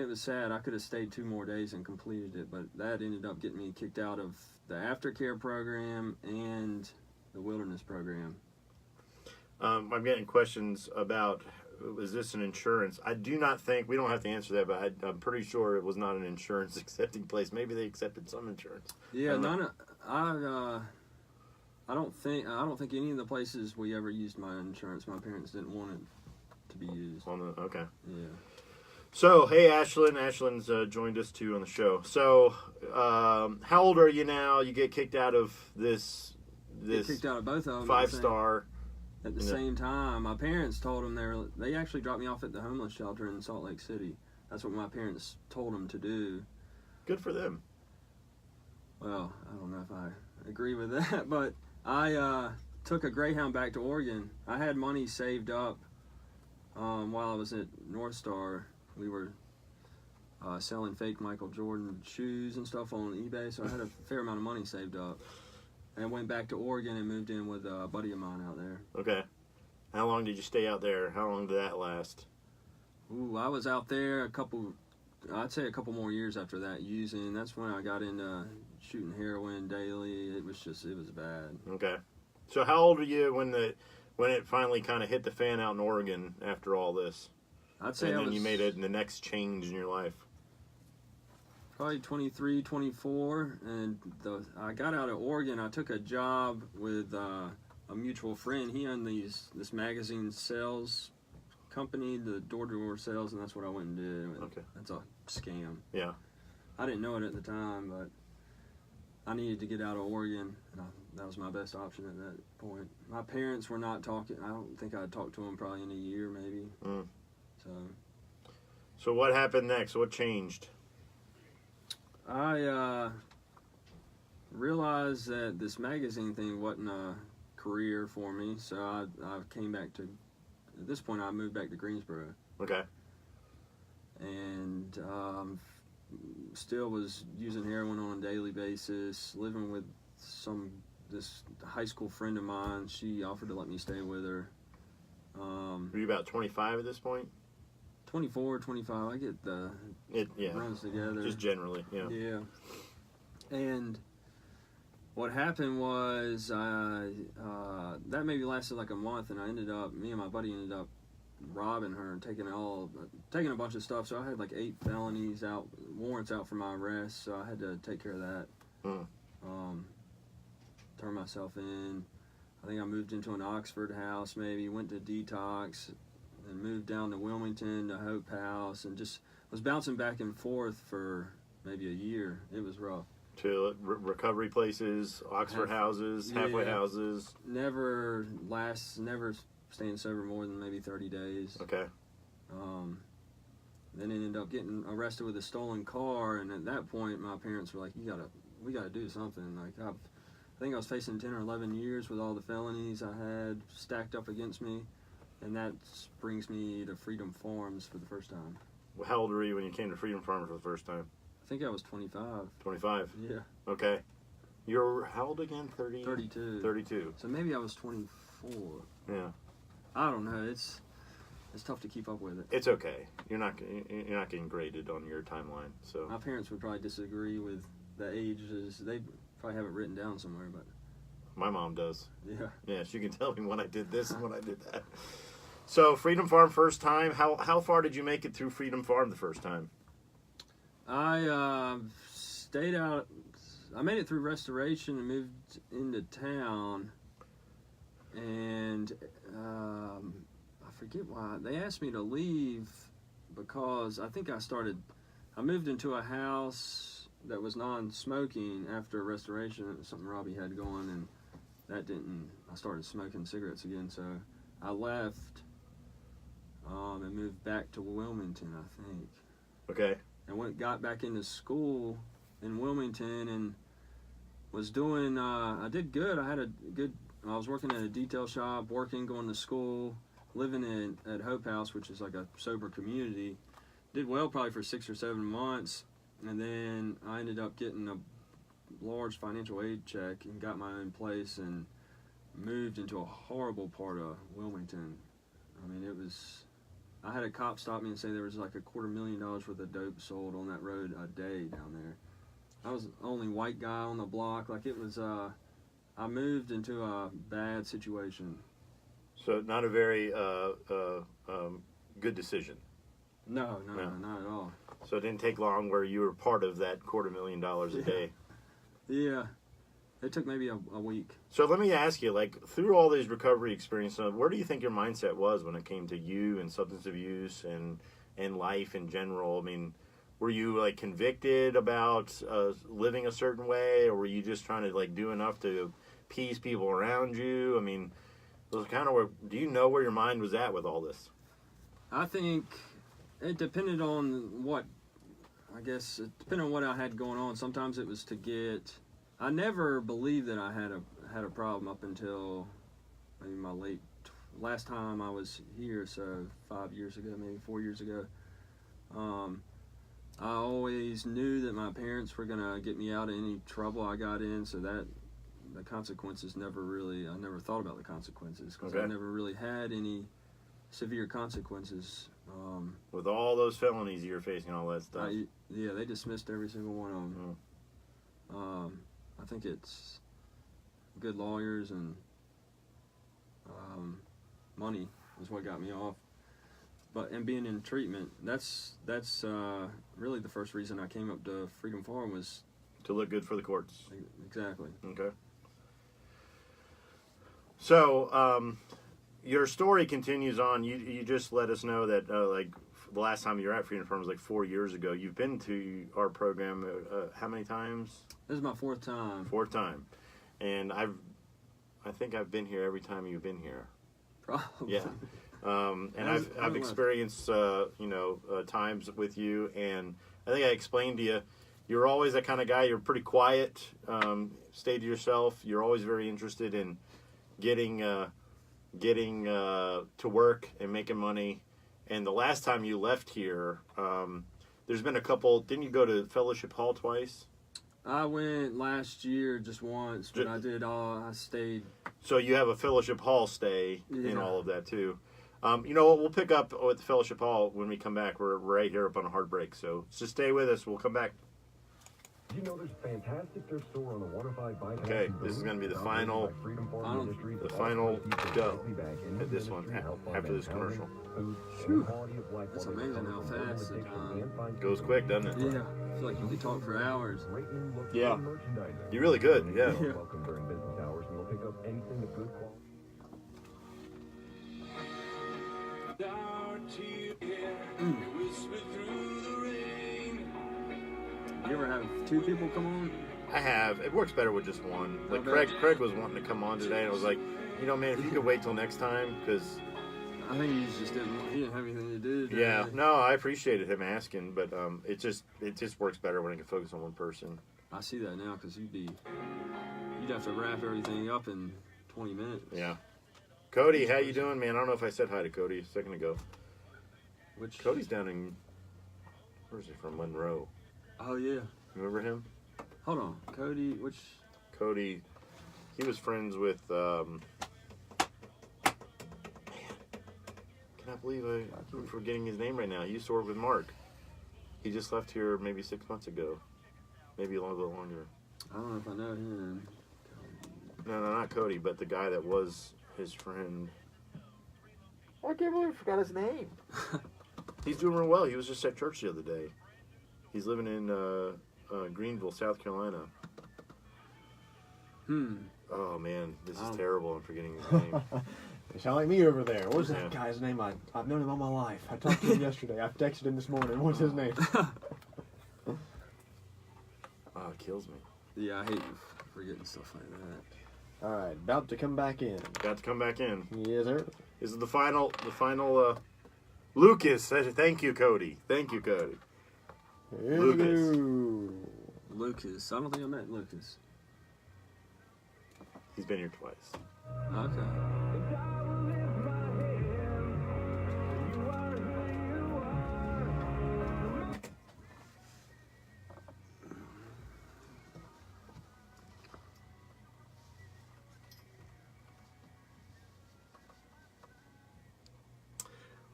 was sad. I could have stayed 2 more days and completed it, but that ended up getting me kicked out of the aftercare program and the wilderness program. I'm getting questions about, was this an insurance? I do not think, we don't have to answer that, but I'm pretty sure it was not an insurance accepting place. Maybe they accepted some insurance. Yeah, I don't think any of the places we ever used my insurance, my parents didn't want it to be used. Okay. Yeah. So, hey, Ashlyn. Ashlyn's joined us, too, on the show. So, how old are you now? You get kicked out of this kicked out of both of them. 5-star. At the same time, my parents told them they actually dropped me off at the homeless shelter in Salt Lake City. That's what my parents told them to do. Good for them. Well, I don't know if I agree with that, but I took a Greyhound back to Oregon. I had money saved up while I was at North Star. We were selling fake Michael Jordan shoes and stuff on eBay, so I had a fair amount of money saved up. And went back to Oregon and moved in with a buddy of mine out there. Okay. How long did you stay out there? How long did that last? Ooh, I was out there I'd say a couple more years after that using. That's when I got into shooting heroin daily. It was bad. Okay. So how old are you when it finally kind of hit the fan out in Oregon after all this? I'd say you made it the next change in your life. Probably 23, 24, and I got out of Oregon. I took a job with a mutual friend. He owned this magazine sales company, the door-to-door sales, and that's what I went and did. Okay. That's a scam. Yeah. I didn't know it at the time, but I needed to get out of Oregon, and that was my best option at that point. My parents were not talking. I don't think I'd talked to them probably in a year, maybe. So what happened next? What changed? I realized that this magazine thing wasn't a career for me, so I came back to, at this point I moved back to Greensboro. Okay. And still was using heroin on a daily basis, living with this high school friend of mine. She offered to let me stay with her. Were you about 25 at this point? 24, 25, I get the runs together. Just generally, yeah. Yeah. And what happened was that maybe lasted like a month, and me and my buddy ended up robbing her and taking a bunch of stuff. So I had like 8 felonies warrants out for my arrest. So I had to take care of that. Turn myself in. I think I moved into an Oxford house, maybe went to detox, and moved down to Wilmington to Hope House, and just was bouncing back and forth for maybe a year. It was rough. To recovery places, Oxford houses, halfway houses. Never staying sober more than maybe 30 days. Okay. Then ended up getting arrested with a stolen car, and at that point, my parents were like, we gotta do something. Like, I think I was facing 10 or 11 years with all the felonies I had stacked up against me, and that brings me to Freedom Farms for the first time. Well, how old were you when you came to Freedom Farm for the first time? I think I was 25. 25? Yeah. Okay. You're how old again? 30? 32. 32. So maybe I was 24. Yeah. I don't know. It's tough to keep up with it. It's okay. You're not getting graded on your timeline. So my parents would probably disagree with the ages. They probably have it written down somewhere, but my mom does. Yeah. Yeah, she can tell me when I did this and when I did that. So Freedom Farm first time. How far did you make it through Freedom Farm the first time? I stayed out. I made it through restoration and moved into town, and I forget why they asked me to leave, because I think I moved into a house that was non-smoking after restoration. It was something Robbie had going, and I started smoking cigarettes again, so I left and moved back to Wilmington, I think. Okay. And got back into school in Wilmington and was doing, I did good. I was working at a detail shop, going to school, living at Hope House, which is like a sober community. Did well probably for 6 or 7 months, and then I ended up getting a large financial aid check and got my own place and moved into a horrible part of Wilmington. I mean, I had a cop stop me and say there was like $250,000 worth of dope sold on that road a day down there. I was the only white guy on the block. Like, it was, I moved into a bad situation. So not a very good decision. No, not at all. So it didn't take long where you were part of that $250,000 a day. Yeah. It took maybe a week. So let me ask you, like, through all these recovery experiences, where do you think your mindset was when it came to you and substance abuse and life in general? I mean, were you, like, convicted about living a certain way, or were you just trying to, like, do enough to appease people around you? I mean, those kind of do you know where your mind was at with all this? I think it depended on what I had going on. Sometimes it was to get... I never believed that I had a problem up until maybe last time I was here, so 5 years ago, maybe 4 years ago. I always knew that my parents were gonna get me out of any trouble I got in, so that the consequences I never thought about the consequences, because I never really had any severe consequences. With all those felonies you're facing, all that stuff. They dismissed every single one of them. I think it's good lawyers and money is what got me off. And being in treatment, that's really the first reason I came up to Freedom Farm, was to look good for the courts. Exactly. Okay. So your story continues on. You just let us know that like the last time you were at Freedom Farm was like 4 years ago. You've been to our program how many times? This is my 4th time. 4th time, and I think I've been here every time you've been here. Probably. Yeah. And I've experienced times with you, and I think I explained to you, you're always that kind of guy. You're pretty quiet, stay to yourself. You're always very interested in getting to work and making money. And the last time you left here, there's been a couple. Didn't you go to Fellowship Hall twice? I went last year just once, but I stayed. So you have a Fellowship Hall stay in all of that too. You know what? We'll pick up with the Fellowship Hall when we come back. We're right here up on a hard break, so just stay with us. We'll come back. You know there's a fantastic thrift store on the 105 bypass. Okay, this is going to be the final go at this one after this commercial. It's amazing how fast it goes quick, doesn't it? Yeah, I feel like you could talk for hours. Yeah, you really could. Yeah. Welcome during business hours, and we'll pick up anything of good quality. You ever have two people come on? I have. It works better with just one. Like Craig was wanting to come on today, and I was like, you know, man, if you could wait till next time, because I think he didn't have anything to do today. Yeah, no, I appreciated him asking, but it just works better when I can focus on one person. I see that now because you'd have to wrap everything up in 20 minutes. Yeah. Cody, how you doing, man? I don't know if I said hi to Cody a second ago. Cody's down in, where's he from? Monroe. Oh, yeah. Remember him? Hold on. Cody, Cody, he was friends with, man, cannot believe I'm forgetting his name right now. He used to work with Mark. He just left here maybe 6 months ago. Maybe a little bit longer. I don't know if I know him. No, not Cody, but the guy that was his friend. I can't believe I forgot his name. He's doing real well. He was just at church the other day. He's living in Greenville, South Carolina. Oh, man. This is terrible. I'm forgetting his name. You sound like me over there. What's that guy's name? I've known him all my life. I talked to him yesterday. I've texted him this morning. What's his name? Oh, it kills me. Yeah, I hate forgetting stuff like that. All right, about to come back in. About to come back in. Yes, sir. This is the final, Lucas says, thank you, Cody. Thank you, Cody. Lucas. I don't think I met Lucas. He's been here twice. Okay.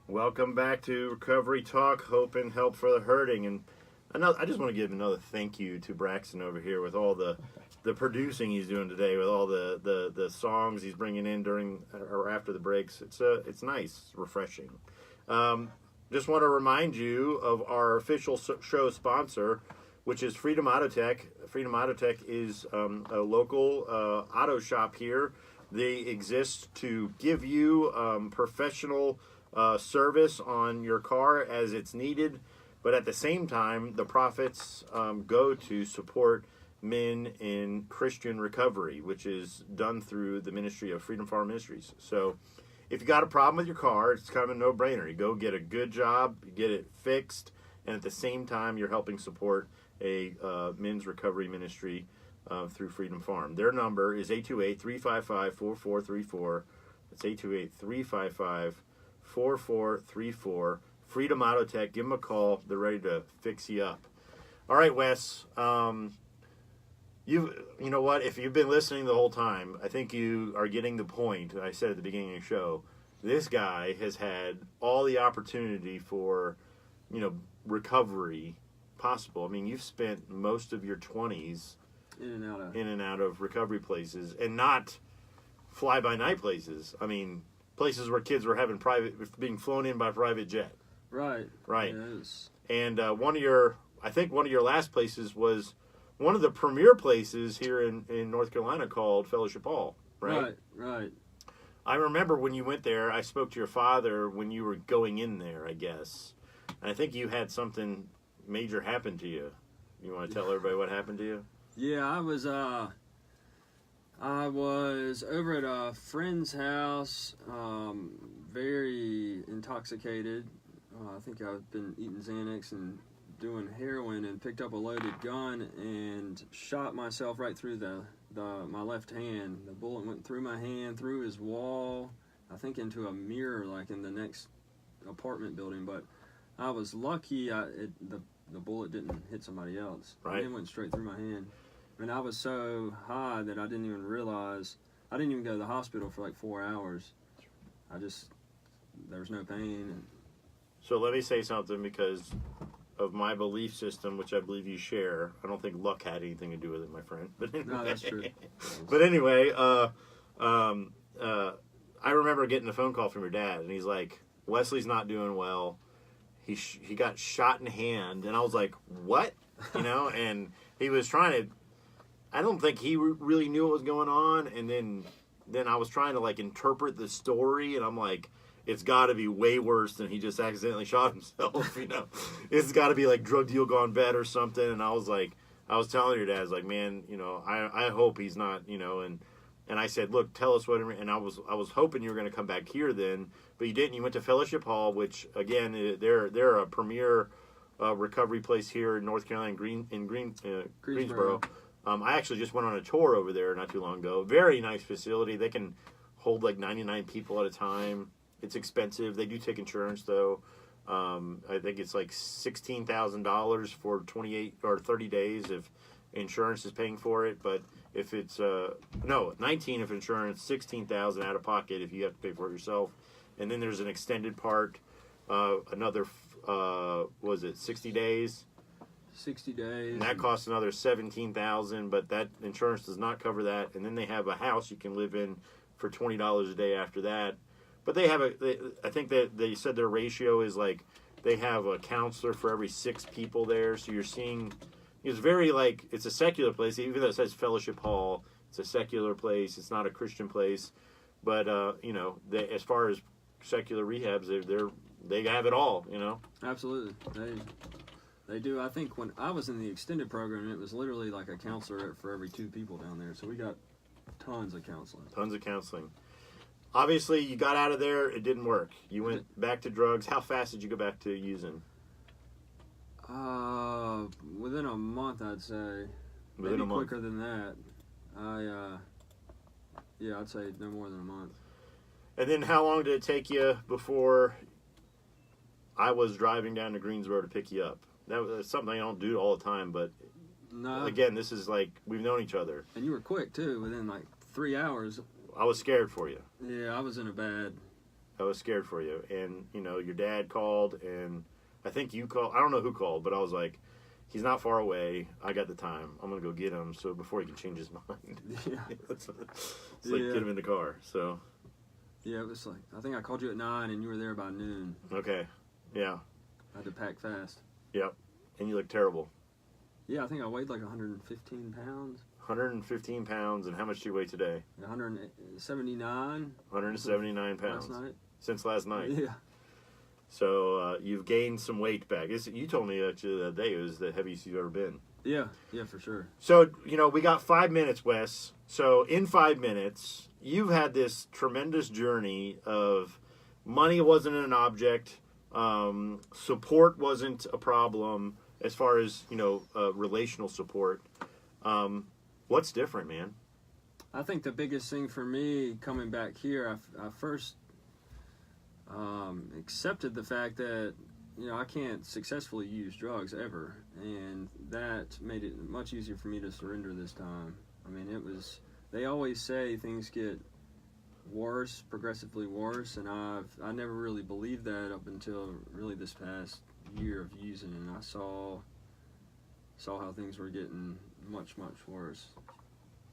Welcome back to Recovery Talk, Hope and Help for the Hurting. And I just want to give another thank you to Braxton over here with all the producing he's doing today, with all the songs he's bringing in during or after the breaks. It's nice, it's refreshing. Just want to remind you of our official show sponsor, which is Freedom Auto Tech. Freedom Auto Tech is a local auto shop here. They exist to give you professional service on your car as it's needed, but at the same time, the profits go to support men in Christian recovery, which is done through the ministry of Freedom Farm Ministries. So if you got a problem with your car, it's kind of a no-brainer. You go get a good job, you get it fixed, and at the same time, you're helping support a men's recovery ministry through Freedom Farm. Their number is 828-355-4434. That's 828-355-4434. Freedom Auto Tech. Give them a call. They're ready to fix you up. All right, Wes. You know what? If you've been listening the whole time, I think you are getting the point. I said at the beginning of the show, this guy has had all the opportunity for, recovery possible. I mean, you've spent most of your 20s in and out of recovery places, and not fly-by-night places. I mean, places where kids were being flown in by private jet. Right. Yes. And one of your last places was one of the premier places here in North Carolina called Fellowship Hall, right? Right. I remember when you went there, I spoke to your father when you were going in there, I guess. And I think you had something major happen to you. You want to tell everybody what happened to you? Yeah, I was over at a friend's house, very intoxicated. I think I've been eating Xanax and doing heroin, and picked up a loaded gun and shot myself right through my left hand. The bullet went through my hand, through his wall, I think into a mirror like in the next apartment building. But I was lucky the bullet didn't hit somebody else. Right. It went straight through my hand. And I was so high that I didn't even realize. I didn't even go to the hospital for like 4 hours. There was no pain. So let me say something, because of my belief system, which I believe you share. I don't think luck had anything to do with it, my friend. But anyway, No, that's true. But anyway, I remember getting a phone call from your dad, and he's like, Wesley's not doing well. He got shot in the hand, and I was like, what? You know, and he was trying to, I don't think he really knew what was going on, and then I was trying to, like, interpret the story, and I'm like, it's got to be way worse than he just accidentally shot himself, you know. It's got to be, like, drug deal gone bad or something, and I was like, I was telling your dad, I was like, man, you know, I hope he's not, you know, and I said, look, tell us what, and I was hoping you were going to come back here then, but you didn't. You went to Fellowship Hall, which, again, they're a premier recovery place here in North Carolina, Greensboro. I actually just went on a tour over there not too long ago. Very nice facility. They can hold like 99 people at a time. It's expensive. They do take insurance, though. I think it's like $16,000 for 28 or 30 days if insurance is paying for it. But if it's 19 if insurance, $16,000 out of pocket if you have to pay for it yourself. And then there's an extended part. Another 60 days. 60 days. And that costs another $17,000, but that insurance does not cover that. And then they have a house you can live in for $20 a day after that. But they have I think that they said their ratio is like they have a counselor for every 6 people there. So you're seeing, it's very like, it's a secular place. Even though it says Fellowship Hall, it's a secular place. It's not a Christian place. But, you know, as far as secular rehabs, they have it all, you know? Absolutely. They do. I think when I was in the extended program, it was literally like a counselor for every 2 people down there. So we got tons of counseling. Tons of counseling. Obviously, you got out of there. It didn't work. You went back to drugs. How fast did you go back to using? Within a month, I'd say. Within Maybe a month. quicker than that. I'd say no more than a month. And then how long did it take you before I was driving down to Greensboro to pick you up? That was something I don't do all the time, but No. again, this is like, we've known each other. And you were quick, too. Within like 3 hours. I was scared for you. Yeah, I was in a bad... I was scared for you. And, you know, your dad called, and I think you called. I don't know who called, but I was like, he's not far away. I got the time. I'm going to go get him so before he can change his mind. Yeah. It's like, get him in the car. So. Yeah, it was like, I think I called you at 9 and you were there by noon. Okay. Yeah. I had to pack fast. Yep. And you look terrible. Yeah, I think I weighed like 115 pounds. 115 pounds, and how much do you weigh today? 179. 179 pounds. Last night. Since last night. Yeah. So you've gained some weight back. You told me actually the other day it was the heaviest you've ever been. Yeah, for sure. So, you know, we got 5 minutes, Wes. So in 5 minutes, you've had this tremendous journey of money wasn't an object, support wasn't a problem as far as, you know, relational support. What's different, man? I think the biggest thing for me coming back here, I first accepted the fact that, you know, I can't successfully use drugs ever, and that made it much easier for me to surrender this time. I mean, they always say things get worse, progressively worse, and I never really believed that up until really this past year of using, and I saw how things were getting much worse.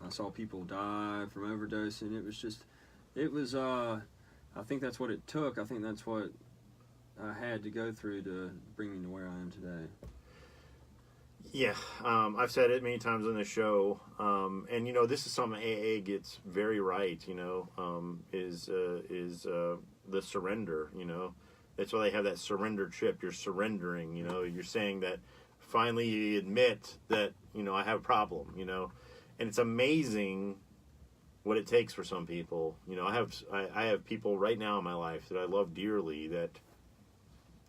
I saw people die from overdosing. I think that's what it took. I think that's what I had to go through to bring me to where I am today. Yeah, I've said it many times on the show, and you know, this is something AA gets very right. You know, is the surrender. You know, that's why they have that surrender trip. You're surrendering. You know, you're saying that finally you admit that, you know, I have a problem. You know, and it's amazing what it takes for some people. You know, I have people right now in my life that I love dearly that,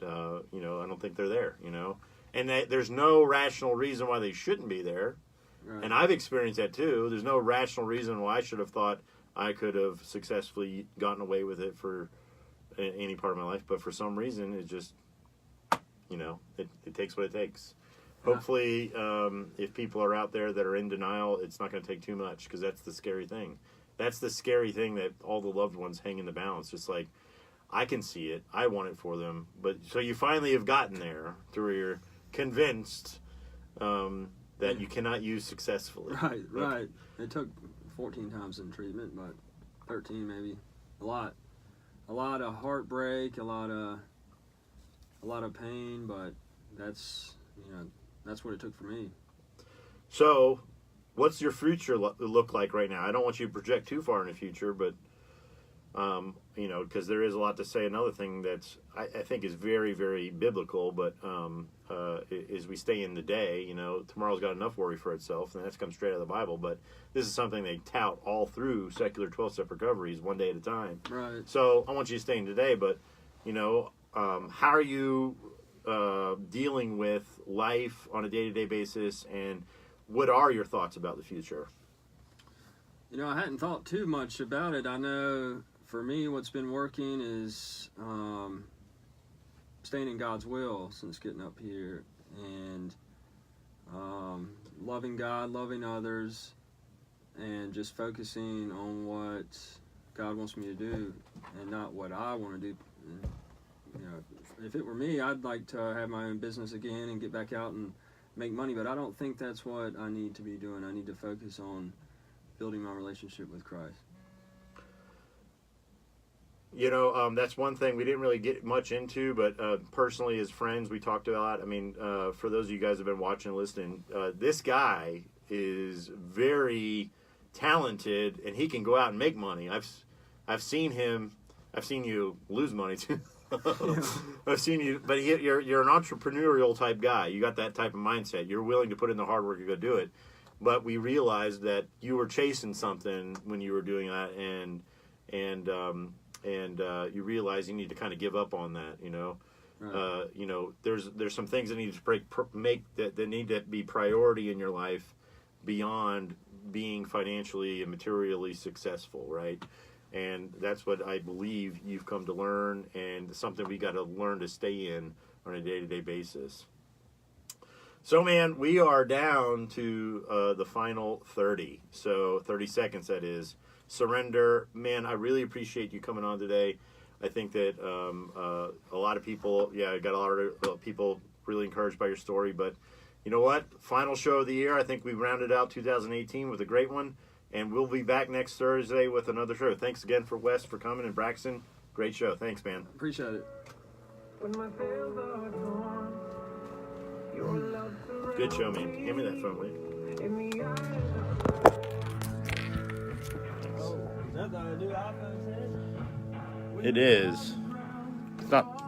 you know, I don't think they're there. You know. And there's no rational reason why they shouldn't be there. Right. And I've experienced that too. There's no rational reason why I should have thought I could have successfully gotten away with it for any part of my life. But for some reason, it just, you know, it takes what it takes. Yeah. Hopefully, if people are out there that are in denial, it's not going to take too much, because that's the scary thing. That's the scary thing, that all the loved ones hang in the balance. Just like, I can see it. I want it for them. But so you finally have gotten there through convinced that you cannot use successfully. Right. It took 14 times in treatment, but 13 maybe. A lot of heartbreak, a lot of pain, but that's what it took for me. So, what's your future look like right now? I don't want you to project too far in the future, but because there is a lot to say. Another thing that's I think is very, very biblical, but is we stay in the day. Tomorrow's got enough worry for itself, and that's come straight out of the Bible. But this is something they tout all through secular 12-step recoveries, one day at a time. Right. So I want you to stay in today, but how are you dealing with life on a day-to-day basis, and what are your thoughts about the future? I hadn't thought too much about it. I know for me what's been working is staying in God's will since getting up here, and loving God, loving others, and just focusing on what God wants me to do and not what I want to do. If it were me, I'd like to have my own business again and get back out and make money, but I don't think that's what I need to be doing. I need to focus on building my relationship with Christ. That's one thing we didn't really get much into, but personally as friends, we talked about. I mean, for those of you guys who have been watching and listening, this guy is very talented, and he can go out and make money. I've seen him. I've seen you lose money too. I've seen you, but you're an entrepreneurial type guy. You got that type of mindset. You're willing to put in the hard work to go do it. But we realized that you were chasing something when you were doing that, and you realize you need to kind of give up on that. Right. There's some things that need to that need to be priority in your life beyond being financially and materially successful, right? And that's what I believe you've come to learn, and something we got to learn to stay in on a day-to-day basis. So, man, we are down to the final 30. So 30 seconds, that is. Surrender. Man, I really appreciate you coming on today. I think that a lot of people, got a lot of people really encouraged by your story. But you know what? Final show of the year. I think we rounded out 2018 with a great one. And we'll be back next Thursday with another show. Thanks again for Wes for coming, and Braxton. Great show. Thanks, man. Appreciate it. Good show, man. Give me that phone, will you? It is. It's not